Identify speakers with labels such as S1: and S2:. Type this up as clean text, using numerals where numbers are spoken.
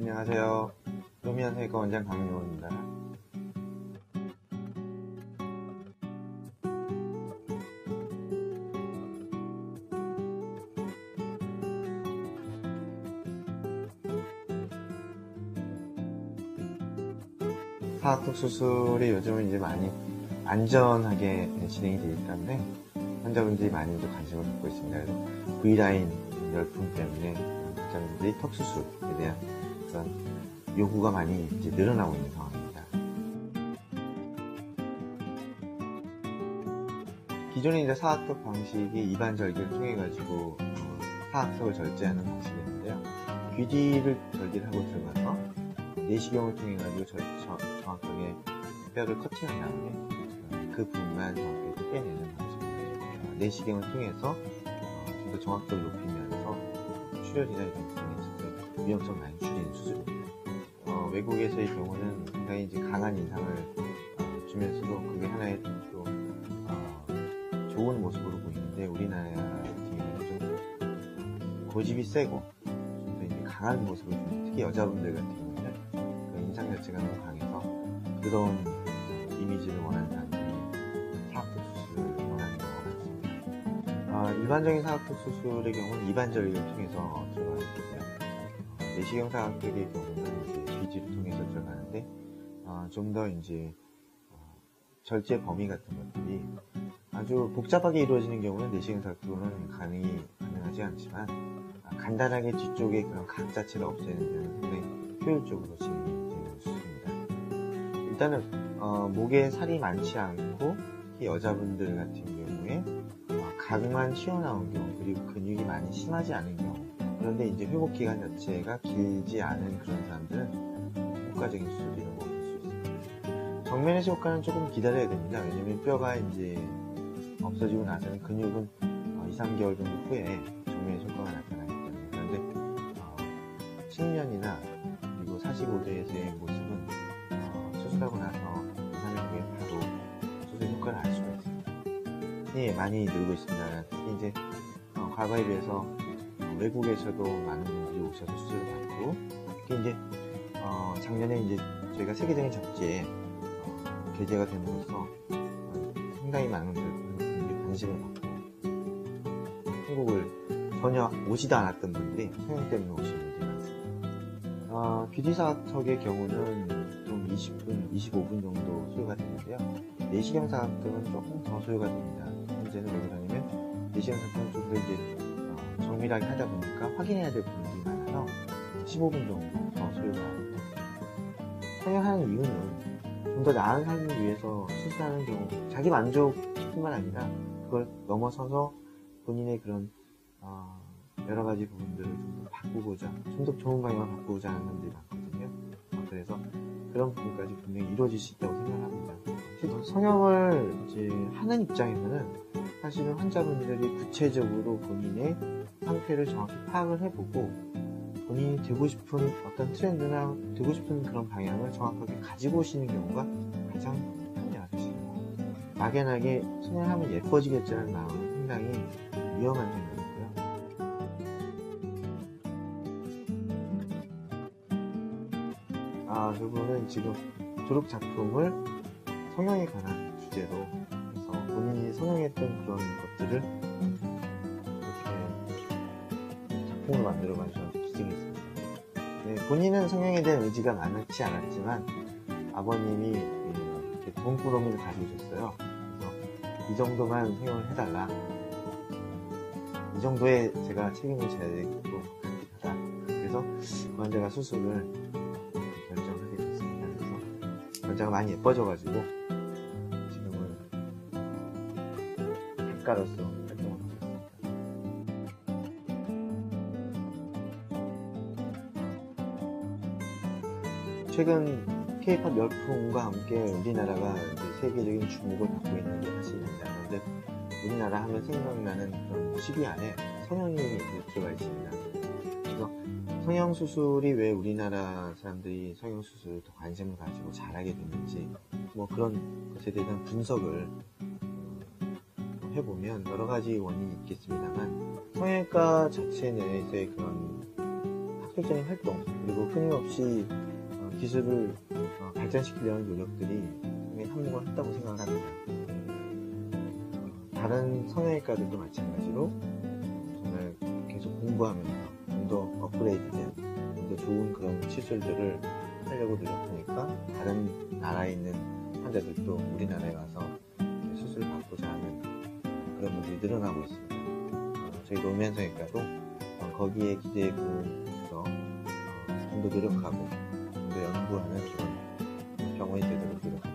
S1: 안녕하세요. 노미안세과 원장 강용호입니다. 사각턱 수술이 요즘은 이제 많이 안전하게 진행이 되기 때문에 환자분들이 많이 관심을 갖고 있습니다. 그래서 V라인 열풍 때문에 환자분들이 턱 수술에 대한 그런 요구가 많이 이제 늘어나고 있는 상황입니다. 기존에 이제 사각턱 방식이 입안 절개를 통해 가지고 사각턱을 절제하는 방식이었는데요. 귀 뒤를 절개를 하고 들어가서 내시경을 통해 가지고 정확하게 뼈를 커팅한 다음에 그 부분만 정확하게 빼내는 방식입니다. 내시경을 통해서 좀 더 정확도를 높이면서 출혈이나 이런 부분에 있어서 위험성 많이 줄이는 수술입니다. 외국에서의 경우는 굉장히 이제 강한 인상을 주면서도 그게 하나의 또 좋은 모습으로 보이는데, 우리나라 같은 경우는 좀 고집이 세고 좀 더 이제 강한 모습을 좀, 특히 여자분들 같은 경우는 그 인상 자체가 너무 강해서 그런 이미지를 원하는 사람들이 사각턱 수술을 원하는 경우가 많습니다. 일반적인 사각턱 수술의 경우는 입안 절개를 통해서 들어가는 거고요. 내시경 사각턱의 경우는 이제 귀지를 통해서 들어가는데, 좀 더 이제 절제 범위 같은 것들이 아주 복잡하게 이루어지는 경우는 내시경 사각턱은 가능하지 않지만, 간단하게 뒤쪽에 그런 각 자체를 없애는 데는 상당히 효율적으로 진행이 되는 수술입니다. 일단은 목에 살이 많지 않고 특히 여자분들 같은 경우에 각만 튀어나온 경우, 그리고 근육이 많이 심하지 않은 경우, 그런데 이제 회복 기간 자체가 길지 않은 그런 사람들은 효과적인 수술이라고 볼 수 있습니다. 정면에서 효과는 조금 기다려야 됩니다. 왜냐면 뼈가 이제 없어지고 나서는 근육은 2, 3개월 정도 후에 정면에서 효과가 나타나기 때문에. 그런데 측면이나 그리고 45도에서의 모습은 수술하고 나서 2, 3일 후에 바로 수술 효과를 알 수가 있습니다. 예, 많이 늘고 있습니다. 특히 이제 과거에 비해서 외국에서도 많은 분들이 오셔서 수술을 받고, 특히 이제 작년에 이제 저희가 세계적인 잡지에 게재가 됨으로써 상당히 많은 분들이 관심을 받고, 한국을 전혀 오지도 않았던 분들이 성형 때문에 오신 분들이 많습니다. 귀뒤 사각턱의 경우는 좀 20분, 25분 정도 소요가 되는데요. 내시경 사각턱은 조금 더 소요가 됩니다. 현재는 왜 그러냐면 내시경 사각턱은 좀 더 이제 정밀하게 하다 보니까 확인해야 될 부분들이 많아서 15분 정도 더 소요가 됩니다. 성형하는 이유는 좀 더 나은 삶을 위해서 수술하는 경우, 자기 만족뿐만 아니라 그걸 넘어서서 본인의 그런 여러 가지 부분들을 좀 더 바꾸고자, 좀 더 좋은 방향으로 바꾸고자 하는 사람들이 많거든요. 그래서 그런 부분까지 분명히 이루어질 수 있다고 생각합니다. 성형을 이제 하는 입장에서는 사실은 환자분들이 구체적으로 본인의 상태를 정확히 파악을 해보고, 본인이 되고 싶은 어떤 트렌드나 되고 싶은 그런 방향을 정확하게 가지고 오시는 경우가 가장 편리하십니다. 막연하게 성형하면 예뻐지겠다는 마음은 상당히 위험한 생각이고요. 저분은 지금 졸업 작품을 성형에 관한 주제로 해서 본인이 성형했던 그런 것들을 이렇게 작품으로 만들어 가셔서 기증했습니다. 네, 본인은 성형에 대한 의지가 많지 않았지만 아버님이 이렇게 돈꾸러미를 가지고 계셨어요. 그래서 이 정도만 성형을 해달라, 이 정도에 제가 책임을 져야 되고 하다. 그래서 환자가 수술을 결정하게 됐습니다. 그래서 환자가 많이 예뻐져가지고 지금은 작가로서 활동을 하고 있습니다. 최근 K-POP 열풍과 함께 우리나라가 이제 세계적인 주목을 받고 있는 게 사실입니다. 그런데 우리나라 하면 생각나는 그런 10위 안에 성형이 들어가 있습니다. 그래서 성형수술이 왜 우리나라 사람들이 성형수술에 더 관심을 가지고 잘하게 됐는지, 뭐 그런 것에 대한 분석을 해보면 여러 가지 원인이 있겠습니다만, 성형외과 자체 내에서의 그런 학술적인 활동, 그리고 끊임없이 기술을 발전시키려는 노력들이 상당히 한몫했다고 생각을 합니다. 다른 성형외과들도 마찬가지로 정말 계속 공부하면서 좀 더 업그레이드된, 좀 더 좋은 그런 시술들을 하려고 노력하니까 다른 나라에 있는 환자들도 우리나라에 와서 수술을 받고자 하는 그런 분들이 늘어나고 있습니다. 저희 노무현 성형외과도 거기에 기대해보면서 좀 더 노력하고 좀 더 연구하는 그런 병원이 되도록 노력합니다.